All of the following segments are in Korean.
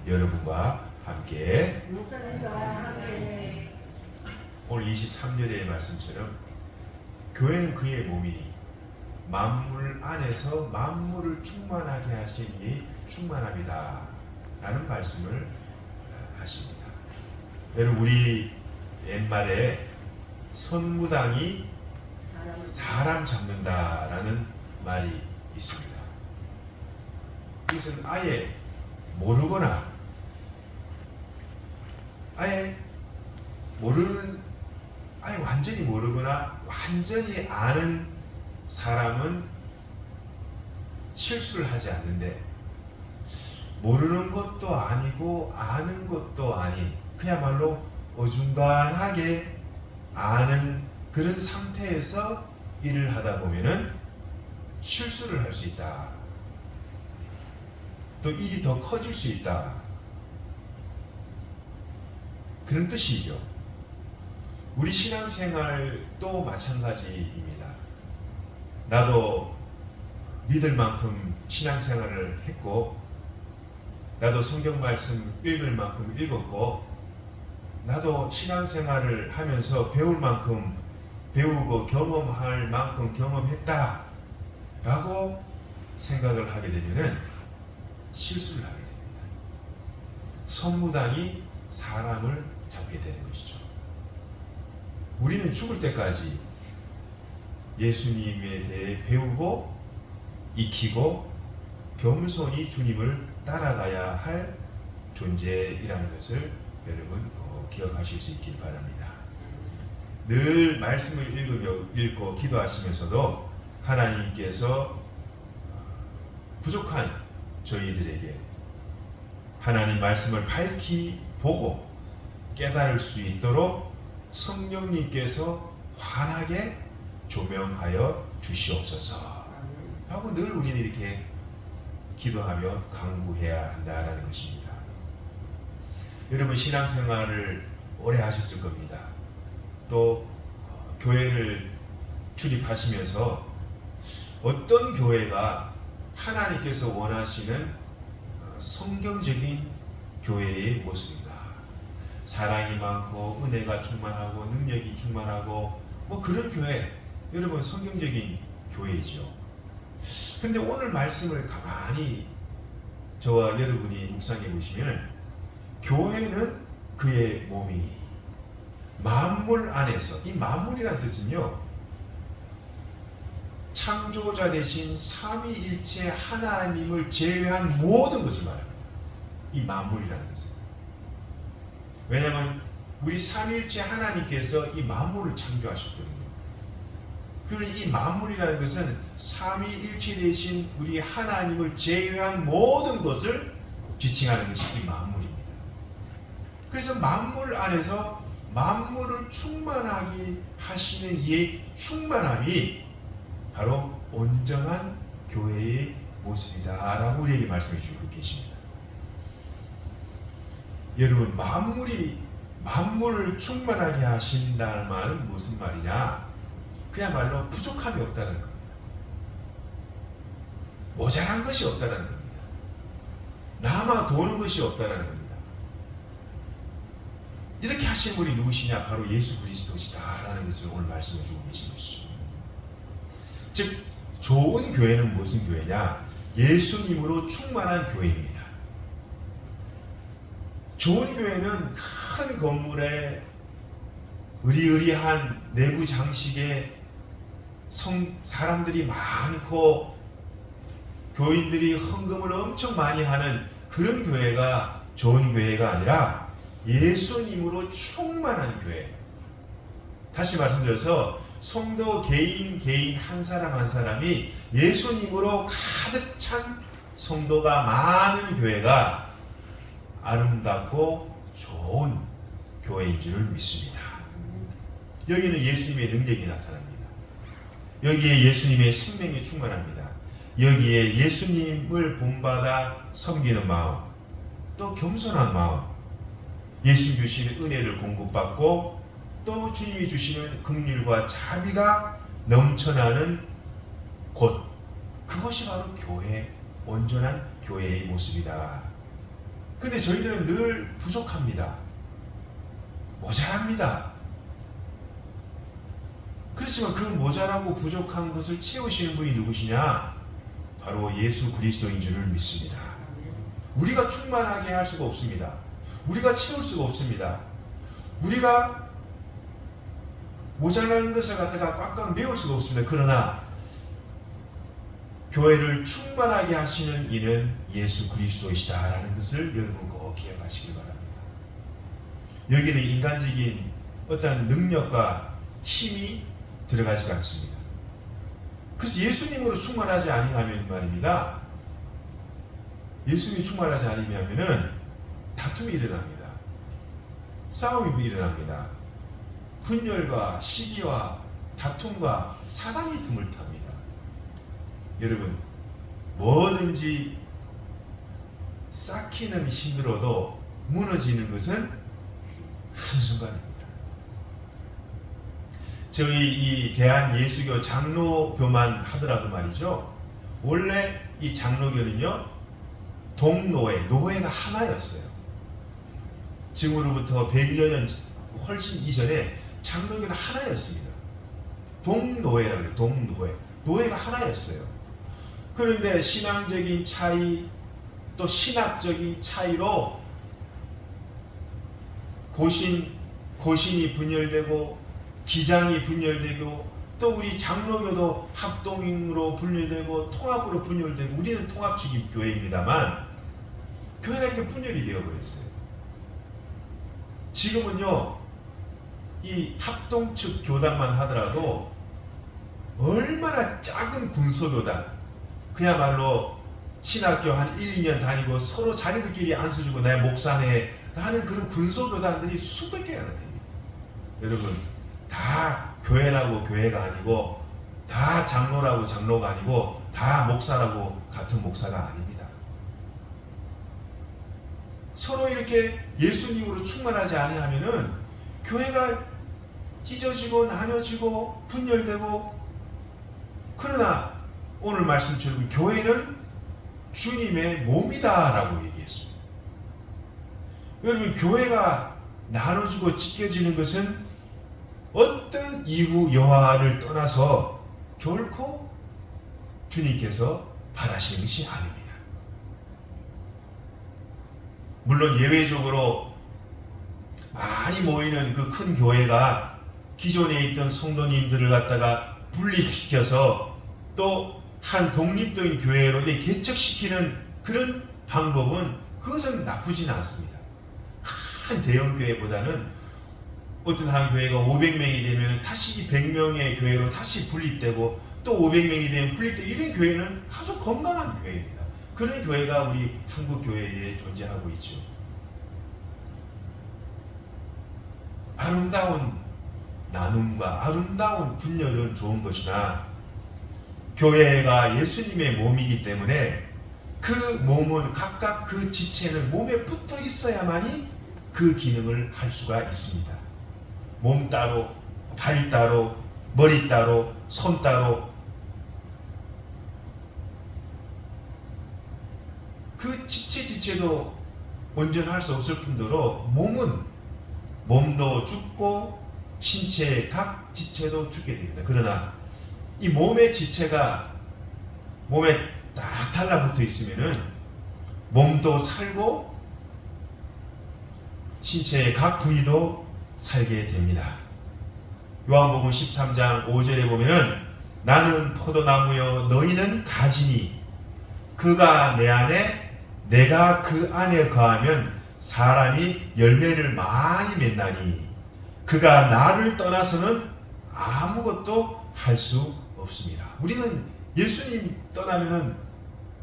여러분과 함께 목사님과 함께 오늘 23절의 말씀처럼 교회는 그의 몸이니 만물 안에서 만물을 충만하게 하신 이의 충만함이다 라는 말씀을 하십니다. 여러분, 우리 옛말에 선무당이 사람 잡는다라는 말이 있습니다. 이것은 아예 모르거나 아예 완전히 모르거나 완전히 아는 사람은 실수를 하지 않는데, 모르는 것도 아니고 아는 것도 아닌 그야말로 어중간하게 아는 그런 상태에서 일을 하다 보면은 실수를 할 수 있다. 또 일이 더 커질 수 있다. 그런 뜻이죠. 우리 신앙생활도 마찬가지입니다. 나도 믿을 만큼 신앙생활을 했고, 나도 성경 말씀 읽을 만큼 읽었고, 나도 신앙생활을 하면서 배울 만큼 배우고 경험할 만큼 경험했다 라고 생각을 하게 되면은 실수를 하게 됩니다. 선무당이 사람을 잡게 되는 것이죠. 우리는 죽을 때까지 예수님에 대해 배우고 익히고 겸손히 주님을 따라가야 할 존재이라는 것을 여러분 기억하실 수 있길 바랍니다. 늘 말씀을 읽고 기도하시면서도 하나님께서 부족한 저희들에게 하나님 말씀을 밝히 보고 깨달을 수 있도록 성령님께서 환하게 조명하여 주시옵소서 하고 늘 우리는 이렇게 기도하며 강구해야 한다는 것입니다. 여러분, 신앙생활을 오래 하셨을 겁니다. 또 교회를 출입하시면서 어떤 교회가 하나님께서 원하시는 성경적인 교회의 모습인가? 사랑이 많고 은혜가 충만하고 능력이 충만하고 뭐 그런 교회, 여러분 성경적인 교회이죠. 근데 오늘 말씀을 가만히 저와 여러분이 묵상해 보시면 교회는 그의 몸이니 만물 안에서, 이 만물이라는 뜻은요 창조자 되신 삼위일체 하나님을 제외한 모든 것을 말합니다. 이 만물이라는 것은. 왜냐하면 우리 삼위일체 하나님께서 이 만물을 창조하셨거든요. 그러면 이 만물이라는 것은 삼위일체 되신 우리 하나님을 제외한 모든 것을 지칭하는 것이 이 만물입니다. 그래서 만물 안에서 만물을 충만하게 하시는 이의 충만함이 바로 온전한 교회의 모습이다라고 우리에게 말씀해 주고 계십니다. 여러분, 만물을 충만하게 하신다는 말은 무슨 말이냐? 그야말로 부족함이 없다는 겁니다. 모자란 것이 없다는 겁니다. 남아 도는 것이 없다는 겁니다. 이렇게 하신 분이 누구시냐? 바로 예수 그리스도시다라는 것을 오늘 말씀해 주고 계신 것이죠. 즉, 좋은 교회는 무슨 교회냐? 예수님으로 충만한 교회입니다. 좋은 교회는 큰 건물에 의리의리한 내부 장식에 사람들이 많고 교인들이 헌금을 엄청 많이 하는 그런 교회가 좋은 교회가 아니라 예수님으로 충만한 교회. 다시 말씀드려서 성도 개인 한 사람 한 사람이 예수님으로 가득 찬 성도가 많은 교회가 아름답고 좋은 교회인 줄 믿습니다. 여기는 예수님의 능력이 나타납니다. 여기에 예수님의 생명이 충만합니다. 여기에 예수님을 본받아 섬기는 마음, 또 겸손한 마음, 예수님 주시는 은혜를 공급받고 또 주님이 주시는 긍휼과 자비가 넘쳐나는 곳, 그것이 바로 교회, 온전한 교회의 모습이다. 근데 저희들은 늘 부족합니다. 모자랍니다. 그렇지만 그 모자라고 부족한 것을 채우시는 분이 누구시냐? 바로 예수 그리스도인 줄을 믿습니다. 우리가 충만하게 할 수가 없습니다. 우리가 채울 수가 없습니다. 우리가 모자라는 것을 갖다가 꽉꽉 메울 수가 없습니다. 그러나 교회를 충만하게 하시는 이는 예수 그리스도이시다라는 것을 여러분 꼭 기억하시기 바랍니다. 여기는 인간적인 어떤 능력과 힘이 들어가지가 않습니다. 그래서 예수님으로 충만하지 아니하면 말입니다. 예수님이 충만하지 아니하면은 다툼이 일어납니다. 싸움이 일어납니다. 분열과 시기와 다툼과 사단이 틈을 탑니다. 여러분, 뭐든지 쌓기는 힘들어도 무너지는 것은 한순간입니다. 저희 이 대한예수교 장로교만 하더라도 말이죠. 원래 이 장로교는요, 노회가 하나였어요. 지금으로부터 100여 년 훨씬 이전에 장로교는 하나였습니다. 동노회라고 해요. 동노회. 노회가 하나였어요. 그런데 신앙적인 차이, 또 신학적인 차이로 고신이 분열되고 기장이 분열되고 또 우리 장로교도 합동으로 분열되고 통합으로 분열되고 우리는 통합적인 교회입니다만 교회가 이렇게 분열이 되어버렸어요. 지금은요, 이 합동 측 교단만 하더라도 얼마나 작은 군소교단, 그야말로 신학교 한 1, 2년 다니고 서로 자기들끼리 안수주고 내 목사네 하는 그런 군소교단들이 수백 개가 됩니다. 여러분, 다 교회라고 교회가 아니고 다 장로라고 장로가 아니고 다 목사라고 같은 목사가 아닙니다. 서로 이렇게 예수님으로 충만하지 아니하면은 교회가 찢어지고 나눠지고 분열되고, 그러나 오늘 말씀처럼 교회는 주님의 몸이다라고 얘기했습니다. 여러분, 교회가 나눠지고 찢겨지는 것은 어떤 이유 여하를 떠나서 결코 주님께서 바라시는 것이 아닙니다. 물론 예외적으로 많이 모이는 그 큰 교회가 기존에 있던 성도님들을 갖다가 분리시켜서 또 한 독립적인 교회로 개척시키는 그런 방법은 그것은 나쁘지는 않습니다. 큰 대형 교회보다는 어떤 한 교회가 500명이 되면 다시 100명의 교회로 다시 분립되고 또 500명이 되면 분립되고, 이런 교회는 아주 건강한 교회입니다. 그런 교회가 우리 한국 교회에 존재하고 있죠. 아름다운 나눔과 아름다운 분열은 좋은 것이나 교회가 예수님의 몸이기 때문에 그 몸은 각각 그 지체는 몸에 붙어 있어야만이 그 기능을 할 수가 있습니다. 몸 따로, 발 따로, 머리 따로, 손 따로, 그 지체도 온전할 수 없을 뿐더러 몸도 죽고 신체의 각 지체도 죽게 됩니다. 그러나 이 몸의 지체가 몸에 딱 달라붙어 있으면은 몸도 살고 신체의 각 부위도 살게 됩니다. 요한복음 13장 5절에 보면은 나는 포도나무여 너희는 가지니 그가 내 안에 내가 그 안에 거하면 사람이 열매를 많이 맺나니 그가 나를 떠나서는 아무것도 할 수 없습니다. 우리는 예수님 떠나면은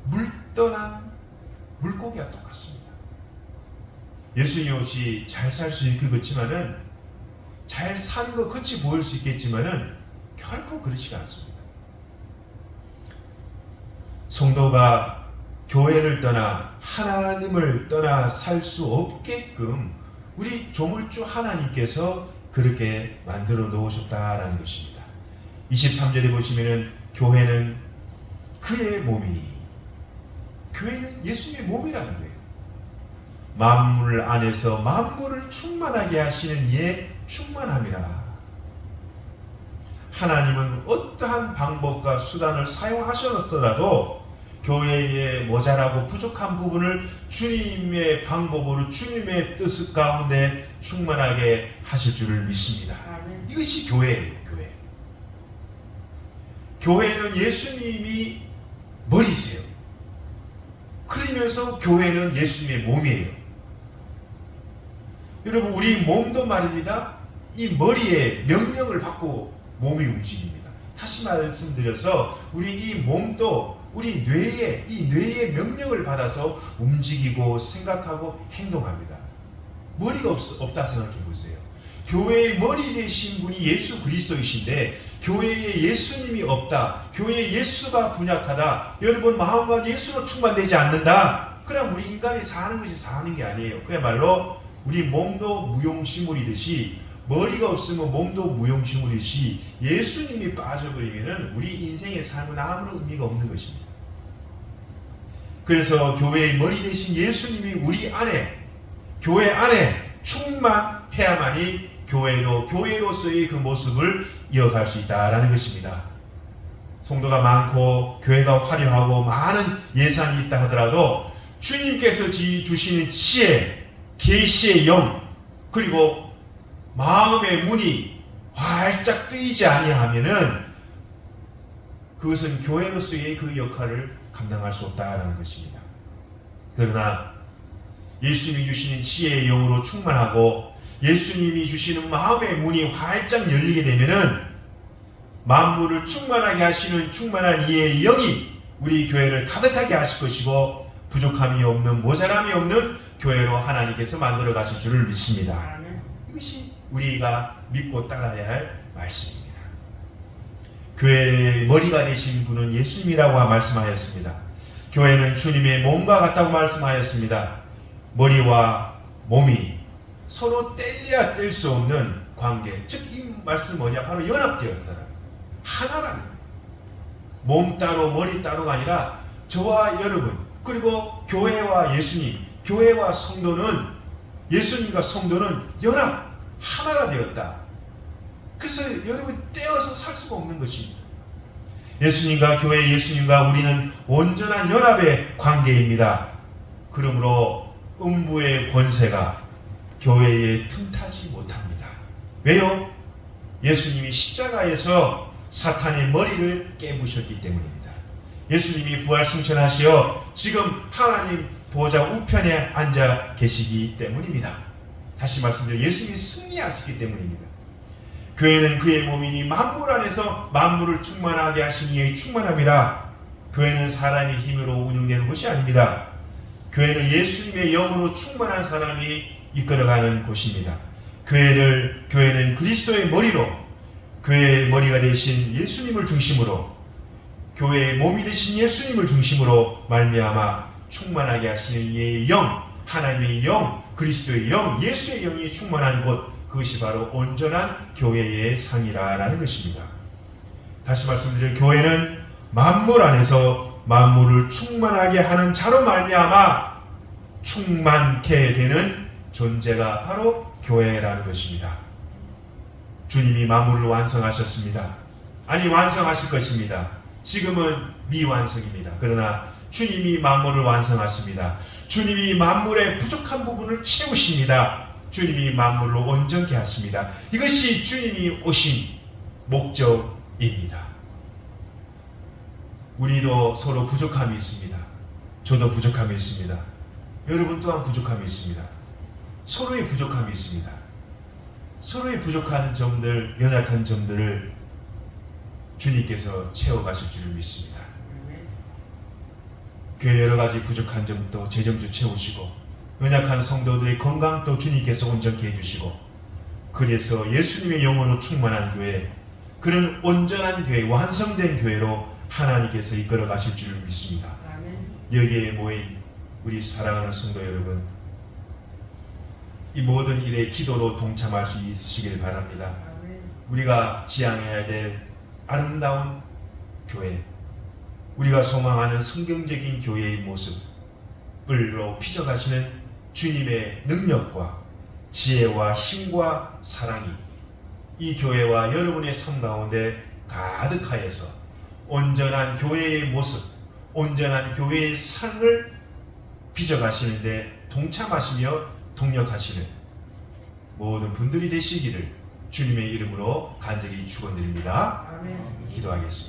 물 떠난 물고기와 똑같습니다. 예수님 없이 잘 살 수 있겠지만은 잘 사는 것 끝이 보일 수 있겠지만은 결코 그렇지가 않습니다. 성도가 교회를 떠나 하나님을 떠나 살 수 없게끔 우리 조물주 하나님께서 그렇게 만들어 놓으셨다라는 것입니다. 23절에 보시면은 교회는 그의 몸이니, 교회는 예수님의 몸이라는 거예요. 만물 안에서 만물을 충만하게 하시는 이의 충만함이라. 하나님은 어떠한 방법과 수단을 사용하셨더라도 교회에 모자라고 부족한 부분을 주님의 방법으로 주님의 뜻 가운데 충만하게 하실 줄을 믿습니다. 이것이 교회예요. 교회. 교회는 예수님이 머리세요. 그러면서 교회는 예수님의 몸이에요. 여러분, 우리 몸도 말입니다. 이 머리에 명령을 받고 몸이 움직입니다. 다시 말씀드려서 우리 이 몸도 우리 뇌에, 이 뇌의 명령을 받아서 움직이고 생각하고 행동합니다. 머리가 없다 생각해 보세요. 교회의 머리 되신 분이 예수 그리스도이신데 교회에 예수님이 없다, 교회에 예수가 분약하다, 여러분 마음과 예수로 충만되지 않는다, 그럼 우리 인간이 사는 것이 사는 게 아니에요. 그야말로 우리 몸도 무용지물이듯이, 머리가 없으면 몸도 무용지물이듯이 예수님이 빠져버리면 우리 인생의 삶은 아무런 의미가 없는 것입니다. 그래서 교회의 머리 되신 예수님이 우리 안에, 교회 안에 충만해야만이 교회도 교회로서의 그 모습을 이어갈 수 있다라는 것입니다. 성도가 많고 교회가 화려하고 많은 예산이 있다 하더라도 주님께서 주시는 지혜, 계시의 영, 그리고 마음의 문이 활짝 뜨이지 아니하면은 그것은 교회로서의 그 역할을 감당할 수 없다라는 것입니다. 그러나 예수님이 주시는 지혜의 영으로 충만하고 예수님이 주시는 마음의 문이 활짝 열리게 되면은 만물을 충만하게 하시는 충만한 이의 영이 우리 교회를 가득하게 하실 것이고 부족함이 없는, 모자람이 없는 교회로 하나님께서 만들어 가실 줄을 믿습니다. 이것이 우리가 믿고 따라야 할 말씀입니다. 교회의 머리가 되신 분은 예수님이라고 말씀하였습니다. 교회는 주님의 몸과 같다고 말씀하였습니다. 머리와 몸이 서로 뗄래야 뗄 수 없는 관계, 즉 이 말씀 뭐냐? 바로 연합되었다, 하나라는 거예요. 몸 따로 머리 따로가 아니라 저와 여러분, 그리고 교회와 예수님, 교회와 성도는, 예수님과 성도는 연합, 하나가 되었다. 그래서 여러분 떼어서 살 수가 없는 것입니다. 예수님과 교회, 예수님과 우리는 온전한 연합의 관계입니다. 그러므로 음부의 권세가 교회에 틈타지 못합니다. 왜요? 예수님이 십자가에서 사탄의 머리를 깨부셨기 때문입니다. 예수님이 부활 승천하시어 지금 하나님 보좌 우편에 앉아 계시기 때문입니다. 다시 말씀드려, 예수님이 승리하시기 때문입니다. 교회는 그의 몸이니 만물 안에서 만물을 충만하게 하신 이의 충만함이라. 교회는 사람의 힘으로 운영되는 것이 아닙니다. 교회는 예수님의 영으로 충만한 사람이 이끌어가는 곳입니다. 교회는 그리스도의 머리로, 교회의 머리가 되신 예수님을 중심으로, 교회의 몸이 되신 예수님을 중심으로 말미암아 충만하게 하시는 이의 영, 하나님의 영, 그리스도의 영, 예수의 영이 충만한 곳, 그것이 바로 온전한 교회의 상이라는 것입니다. 다시 말씀드릴, 교회는 만물 안에서 만물을 충만하게 하는 자로 말미암아 충만케 되는 존재가 바로 교회라는 것입니다. 주님이 만물을 완성하셨습니다. 아니, 완성하실 것입니다. 지금은 미완성입니다. 그러나 주님이 만물을 완성하십니다. 주님이 만물의 부족한 부분을 채우십니다. 주님이 만물로 온전케 하십니다. 이것이 주님이 오신 목적입니다. 우리도 서로 부족함이 있습니다. 저도 부족함이 있습니다. 여러분 또한 부족함이 있습니다. 서로의 부족함이 있습니다. 서로의 부족한 점들, 연약한 점들을 주님께서 채워가실 줄 믿습니다. 교회 여러 가지 부족한 점도 재정주 채우시고, 연약한 성도들의 건강도 주님께서 온전케 해주시고, 그래서 예수님의 영으로 충만한 교회, 그런 온전한 교회, 완성된 교회로 하나님께서 이끌어 가실 줄 믿습니다. 여기에 모인 우리 사랑하는 성도 여러분, 이 모든 일에 기도로 동참할 수 있으시길 바랍니다. 우리가 지향해야 될 아름다운 교회, 우리가 소망하는 성경적인 교회의 모습으로 피져가시는 주님의 능력과 지혜와 힘과 사랑이 이 교회와 여러분의 삶 가운데 가득하여서 온전한 교회의 모습, 온전한 교회의 삶을 빚어가시는데 동참하시며 동력하시는 모든 분들이 되시기를 주님의 이름으로 간절히 축원드립니다. 아멘. 기도하겠습니다.